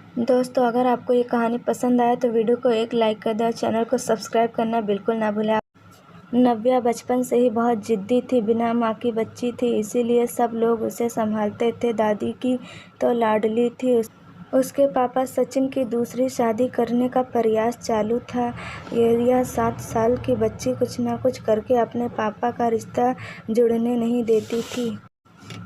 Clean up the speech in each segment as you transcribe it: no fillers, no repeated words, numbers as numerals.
दोस्तों, अगर आपको ये कहानी पसंद आए तो वीडियो को एक लाइक कर दें और चैनल को सब्सक्राइब करना बिल्कुल ना भूलें। नव्या बचपन से ही बहुत जिद्दी थी, बिना माँ की बच्ची थी, इसीलिए सब लोग उसे संभालते थे। दादी की तो लाडली थी। उसके पापा सचिन की दूसरी शादी करने का प्रयास चालू था। यह 7 साल की बच्ची कुछ ना कुछ करके अपने पापा का रिश्ता जुड़ने नहीं देती थी।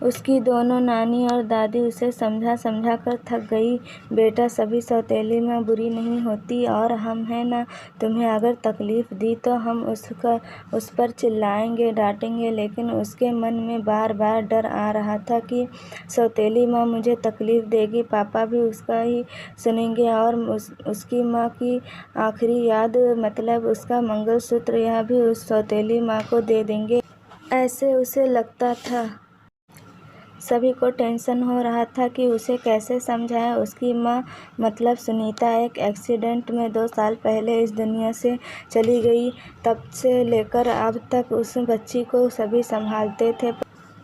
उसकी दोनों नानी और दादी उसे समझा समझा कर थक गई। बेटा, सभी सौतेली माँ बुरी नहीं होती और हम हैं ना, तुम्हें अगर तकलीफ दी तो हम उस पर चिल्लाएंगे, डांटेंगे। लेकिन उसके मन में बार बार डर आ रहा था कि सौतेली माँ मुझे तकलीफ देगी, पापा भी उसका ही सुनेंगे और उसकी माँ की आखिरी याद, मतलब उसका मंगलसूत्र, यह भी उस सौतेली माँ को दे देंगे। ऐसे उसे लगता था। सभी को टेंशन हो रहा था कि उसे कैसे समझाएं। उसकी माँ, मतलब सुनीता, एक एक्सीडेंट में 2 साल पहले इस दुनिया से चली गई। तब से लेकर अब तक उस बच्ची को सभी संभालते थे,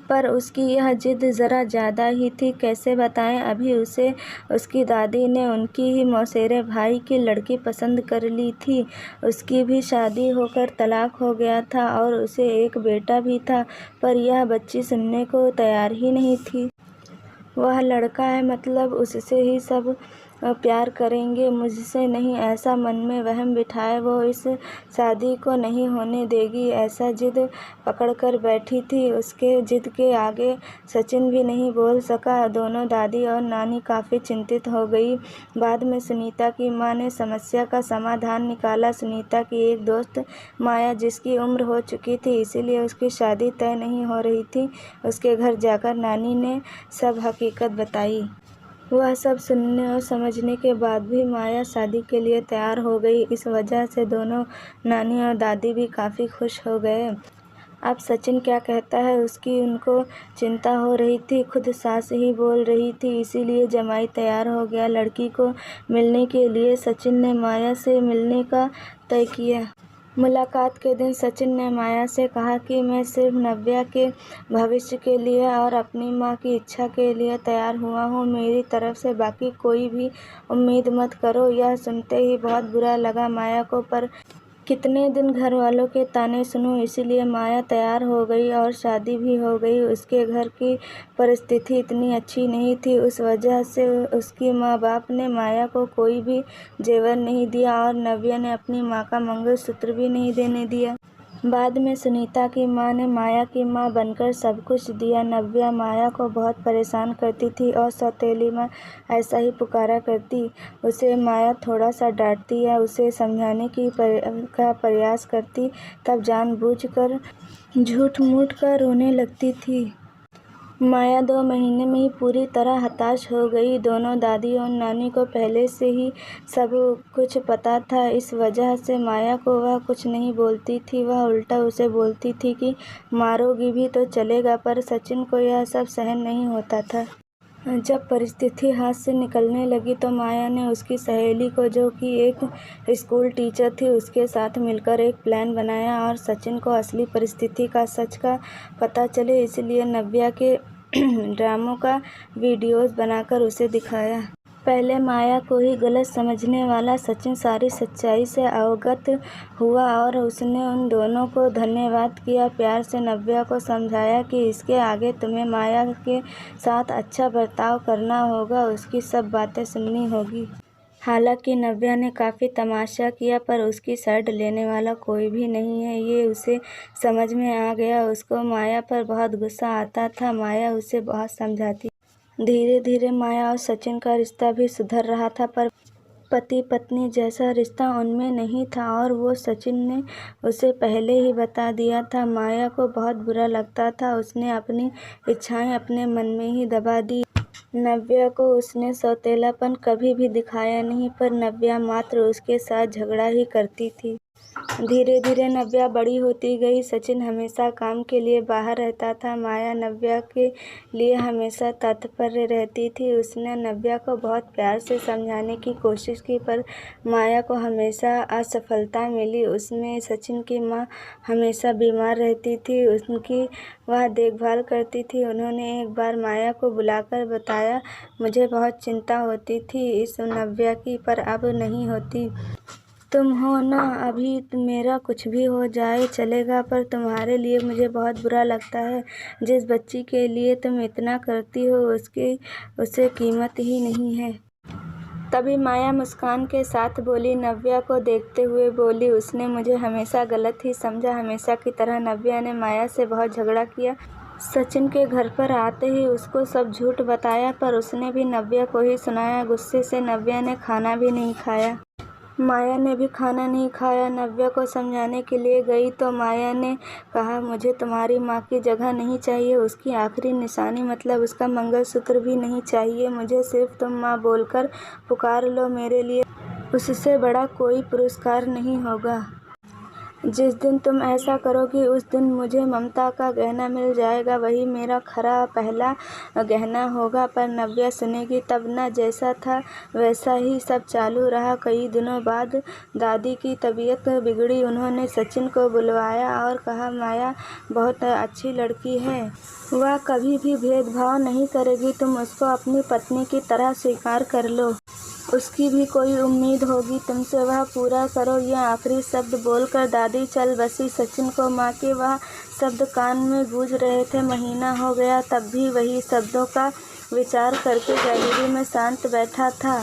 पर उसकी यह जिद ज़रा ज़्यादा ही थी। कैसे बताएं, अभी उसे उसकी दादी ने उनकी ही मौसेरे भाई की लड़की पसंद कर ली थी। उसकी भी शादी होकर तलाक हो गया था और उसे एक बेटा भी था, पर यह बच्ची सुनने को तैयार ही नहीं थी। वह लड़का है, मतलब उससे ही सब प्यार करेंगे, मुझसे नहीं, ऐसा मन में वहम बिठाए वो इस शादी को नहीं होने देगी, ऐसा जिद पकड़ कर बैठी थी। उसके जिद के आगे सचिन भी नहीं बोल सका। दोनों दादी और नानी काफ़ी चिंतित हो गई। बाद में सुनीता की माँ ने समस्या का समाधान निकाला। सुनीता की एक दोस्त माया, जिसकी उम्र हो चुकी थी, इसीलिए उसकी शादी तय नहीं हो रही थी, उसके घर जाकर नानी ने सब हकीकत बताई। वह सब सुनने और समझने के बाद भी माया शादी के लिए तैयार हो गई। इस वजह से दोनों नानी और दादी भी काफ़ी खुश हो गए। अब सचिन क्या कहता है, उसकी उनको चिंता हो रही थी। खुद सास ही बोल रही थी, इसीलिए जमाई तैयार हो गया। लड़की को मिलने के लिए सचिन ने माया से मिलने का तय किया। मुलाकात के दिन सचिन ने माया से कहा कि मैं सिर्फ नव्या के भविष्य के लिए और अपनी माँ की इच्छा के लिए तैयार हुआ हूँ, मेरी तरफ से बाकी कोई भी उम्मीद मत करो। यह सुनते ही बहुत बुरा लगा माया को, पर कितने दिन घर वालों के ताने सुनूं, इसीलिए माया तैयार हो गई और शादी भी हो गई। उसके घर की परिस्थिति इतनी अच्छी नहीं थी, उस वजह से उसकी माँ बाप ने माया को कोई भी जेवर नहीं दिया और नव्या ने अपनी माँ का मंगलसूत्र भी नहीं देने दिया। बाद में सुनीता की माँ ने माया की माँ बनकर सब कुछ दिया। नव्या माया को बहुत परेशान करती थी और सौतेली माँ ऐसा ही पुकारा करती। उसे माया थोड़ा सा डांटती या उसे समझाने का प्रयास करती, तब जानबूझकर झूठ मूठ कर रोने लगती थी। माया 2 महीने में ही पूरी तरह हताश हो गई। दोनों दादी और नानी को पहले से ही सब कुछ पता था, इस वजह से माया को वह कुछ नहीं बोलती थी। वह उल्टा उसे बोलती थी कि मारोगी भी तो चलेगा, पर सचिन को यह सब सहन नहीं होता था। जब परिस्थिति हाथ से निकलने लगी तो माया ने उसकी सहेली को, जो कि एक स्कूल टीचर थी, उसके साथ मिलकर एक प्लान बनाया और सचिन को असली परिस्थिति का, सच का पता चले, इसलिए नव्या के ड्रामों का वीडियोस बनाकर उसे दिखाया। पहले माया को ही गलत समझने वाला सचिन सारी सच्चाई से अवगत हुआ और उसने उन दोनों को धन्यवाद किया। प्यार से नव्या को समझाया कि इसके आगे तुम्हें माया के साथ अच्छा बर्ताव करना होगा, उसकी सब बातें सुननी होगी। हालांकि नव्या ने काफ़ी तमाशा किया, पर उसकी साइड लेने वाला कोई भी नहीं है, ये उसे समझ में आ गया। उसको माया पर बहुत गुस्सा आता था। माया उसे बहुत समझाती। धीरे धीरे माया और सचिन का रिश्ता भी सुधर रहा था, पर पति पत्नी जैसा रिश्ता उनमें नहीं था और वो सचिन ने उसे पहले ही बता दिया था। माया को बहुत बुरा लगता था। उसने अपनी इच्छाएं अपने मन में ही दबा दी। नव्या को उसने सौतेलापन कभी भी दिखाया नहीं, पर नव्या मात्र उसके साथ झगड़ा ही करती थी। धीरे धीरे नव्या बड़ी होती गई। सचिन हमेशा काम के लिए बाहर रहता था। माया नव्या के लिए हमेशा तत्पर रहती थी। उसने नव्या को बहुत प्यार से समझाने की कोशिश की, पर माया को हमेशा असफलता मिली। उसमें सचिन की माँ हमेशा बीमार रहती थी, उनकी वह देखभाल करती थी। उन्होंने एक बार माया को बुलाकर बताया, मुझे बहुत चिंता होती थी इस नव्या की, पर अब नहीं होती। तुम हो ना, अभी मेरा कुछ भी हो जाए चलेगा, पर तुम्हारे लिए मुझे बहुत बुरा लगता है। जिस बच्ची के लिए तुम इतना करती हो उसे कीमत ही नहीं है। तभी माया मुस्कान के साथ बोली, नव्या को देखते हुए बोली, उसने मुझे हमेशा गलत ही समझा। हमेशा की तरह नव्या ने माया से बहुत झगड़ा किया। सचिन के घर पर आते ही उसको सब झूठ बताया, पर उसने भी नव्या को ही सुनाया। गुस्से से नव्या ने खाना भी नहीं खाया। माया ने भी खाना नहीं खाया। नव्या को समझाने के लिए गई तो माया ने कहा, मुझे तुम्हारी माँ की जगह नहीं चाहिए, उसकी आखिरी निशानी मतलब उसका मंगलसूत्र भी नहीं चाहिए। मुझे सिर्फ तुम माँ बोलकर पुकार लो, मेरे लिए उससे बड़ा कोई पुरस्कार नहीं होगा। जिस दिन तुम ऐसा करोगी उस दिन मुझे ममता का गहना मिल जाएगा, वही मेरा खरा पहला गहना होगा। पर नव्या सुनेगी तब न। जैसा था वैसा ही सब चालू रहा। कई दिनों बाद दादी की तबीयत बिगड़ी। उन्होंने सचिन को बुलवाया और कहा, माया बहुत अच्छी लड़की है, वह कभी भी भेदभाव नहीं करेगी, तुम उसको अपनी पत्नी की तरह स्वीकार कर लो। उसकी भी कोई उम्मीद होगी तुमसे, वह पूरा करो। यह आखिरी शब्द बोलकर दादी चल बसी। सचिन को माँ के वह शब्द कान में गूंज रहे थे। महीना हो गया तब भी वही शब्दों का विचार करके गैलरी में शांत बैठा था।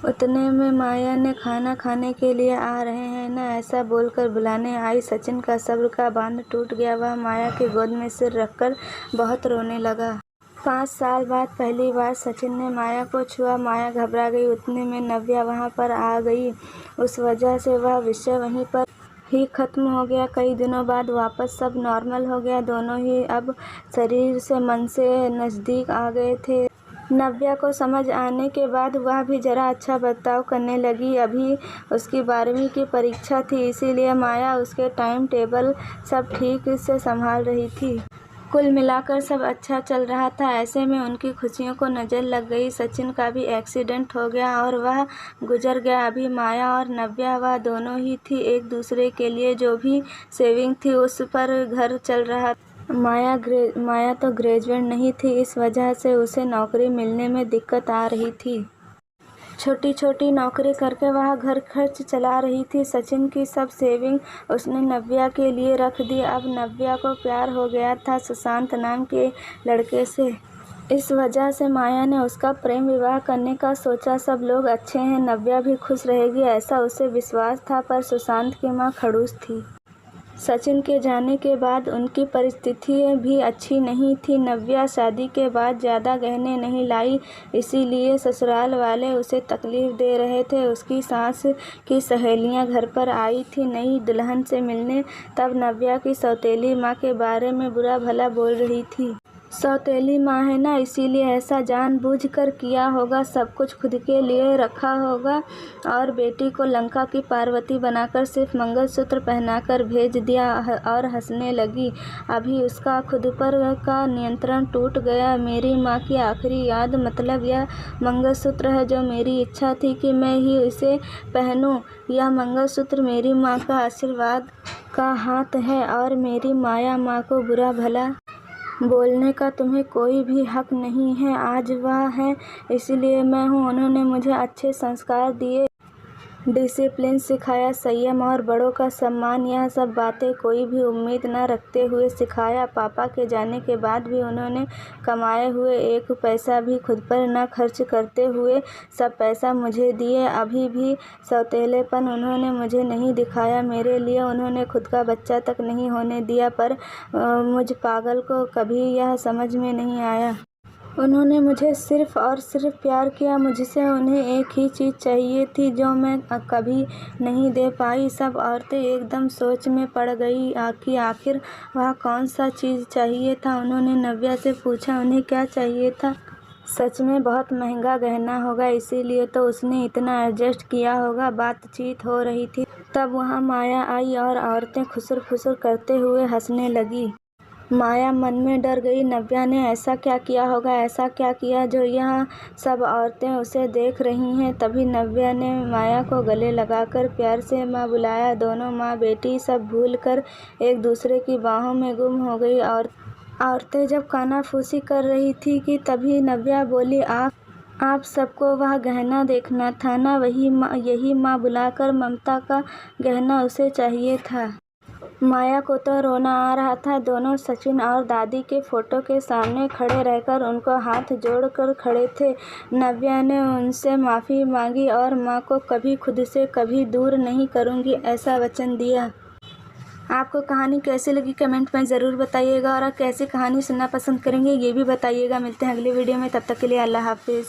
उतने में माया ने खाना खाने के लिए आ रहे हैं ना, ऐसा बोलकर बुलाने आई। सचिन का सब्र का बांध टूट गया। वह माया की गोद में सिर रखकर बहुत रोने लगा। 5 साल बाद पहली बार सचिन ने माया को छुआ। माया घबरा गई। उतने में नव्या वहाँ पर आ गई। उस वजह से वह विषय वहीं पर ही खत्म हो गया। कई दिनों बाद वापस सब नॉर्मल हो गया। दोनों ही अब शरीर से मन से नज़दीक आ गए थे। नव्या को समझ आने के बाद वह भी जरा अच्छा बर्ताव करने लगी। अभी उसकी 12वीं की परीक्षा थी, इसीलिए माया उसके टाइम टेबल सब ठीक से संभाल रही थी। कुल मिलाकर सब अच्छा चल रहा था। ऐसे में उनकी खुशियों को नज़र लग गई। सचिन का भी एक्सीडेंट हो गया और वह गुजर गया। अभी माया और नव्या वह दोनों ही थी। एक दूसरे के लिए जो भी सेविंग थी उस पर घर चल रहा। माया तो ग्रेजुएट नहीं थी, इस वजह से उसे नौकरी मिलने में दिक्कत आ रही थी। छोटी छोटी नौकरी करके वह घर खर्च चला रही थी। सचिन की सब सेविंग उसने नव्या के लिए रख दी। अब नव्या को प्यार हो गया था सुशांत नाम के लड़के से। इस वजह से माया ने उसका प्रेम विवाह करने का सोचा। सब लोग अच्छे हैं, नव्या भी खुश रहेगी ऐसा उसे विश्वास था, पर सुशांत की माँ खड़ूस थी। सचिन के जाने के बाद उनकी परिस्थिति भी अच्छी नहीं थी। नव्या शादी के बाद ज़्यादा गहने नहीं लाई, इसीलिए ससुराल वाले उसे तकलीफ़ दे रहे थे। उसकी सास की सहेलियां घर पर आई थी नई दुल्हन से मिलने, तब नव्या की सौतेली माँ के बारे में बुरा भला बोल रही थी। सौतेली माँ है ना, इसीलिए ऐसा जानबूझकर किया होगा, सब कुछ खुद के लिए रखा होगा और बेटी को लंका की पार्वती बनाकर सिर्फ मंगलसूत्र पहनाकर भेज दिया और हंसने लगी। अभी उसका खुद पर का नियंत्रण टूट गया। मेरी माँ की आखिरी याद मतलब यह मंगलसूत्र है जो मेरी इच्छा थी कि मैं ही इसे पहनूं। यह मंगलसूत्र मेरी माँ का आशीर्वाद का हाथ है और मेरी माया माँ को बुरा भला बोलने का तुम्हें कोई भी हक नहीं है। आज वह है इसलिए मैं हूँ। उन्होंने मुझे अच्छे संस्कार दिए, डिसिप्लिन सिखाया, संयम और बड़ों का सम्मान, यह सब बातें कोई भी उम्मीद न रखते हुए सिखाया। पापा के जाने के बाद भी उन्होंने कमाए हुए एक पैसा भी खुद पर न खर्च करते हुए सब पैसा मुझे दिए। अभी भी सौतेलेपन उन्होंने मुझे नहीं दिखाया। मेरे लिए उन्होंने खुद का बच्चा तक नहीं होने दिया, पर मुझ पागल को कभी यह समझ में नहीं आया। उन्होंने मुझे सिर्फ़ और सिर्फ प्यार किया। मुझसे उन्हें एक ही चीज़ चाहिए थी जो मैं कभी नहीं दे पाई। सब औरतें एकदम सोच में पड़ गई कि आखिर वह कौन सा चीज़ चाहिए था। उन्होंने नव्या से पूछा, उन्हें क्या चाहिए था। सच में बहुत महंगा गहना होगा, इसीलिए तो उसने इतना एडजस्ट किया होगा। बातचीत हो रही थी। तब वहाँ माया आई और औरतें खुसर खुसर करते हुए हंसने लगी। माया मन में डर गई। नव्या ने ऐसा क्या किया होगा, ऐसा क्या किया जो यह सब औरतें उसे देख रही हैं। तभी नव्या ने माया को गले लगाकर प्यार से माँ बुलाया। दोनों माँ बेटी सब भूल कर एक दूसरे की बाहों में गुम हो गई। और औरतें जब कानाफूसी कर रही थी कि तभी नव्या बोली, आप सबको वह गहना देखना था ना, यही माँ बुलाकर ममता का गहना उसे चाहिए था। माया को तो रोना आ रहा था। दोनों सचिन और दादी के फोटो के सामने खड़े रहकर उनको हाथ जोड़कर खड़े थे। नव्या ने उनसे माफ़ी मांगी और माँ को कभी खुद से कभी दूर नहीं करूँगी ऐसा वचन दिया। आपको कहानी कैसी लगी कमेंट में ज़रूर बताइएगा और आप कैसी कहानी सुनना पसंद करेंगे ये भी बताइएगा। मिलते हैं अगली वीडियो में, तब तक के लिए अल्लाह हाफिज़।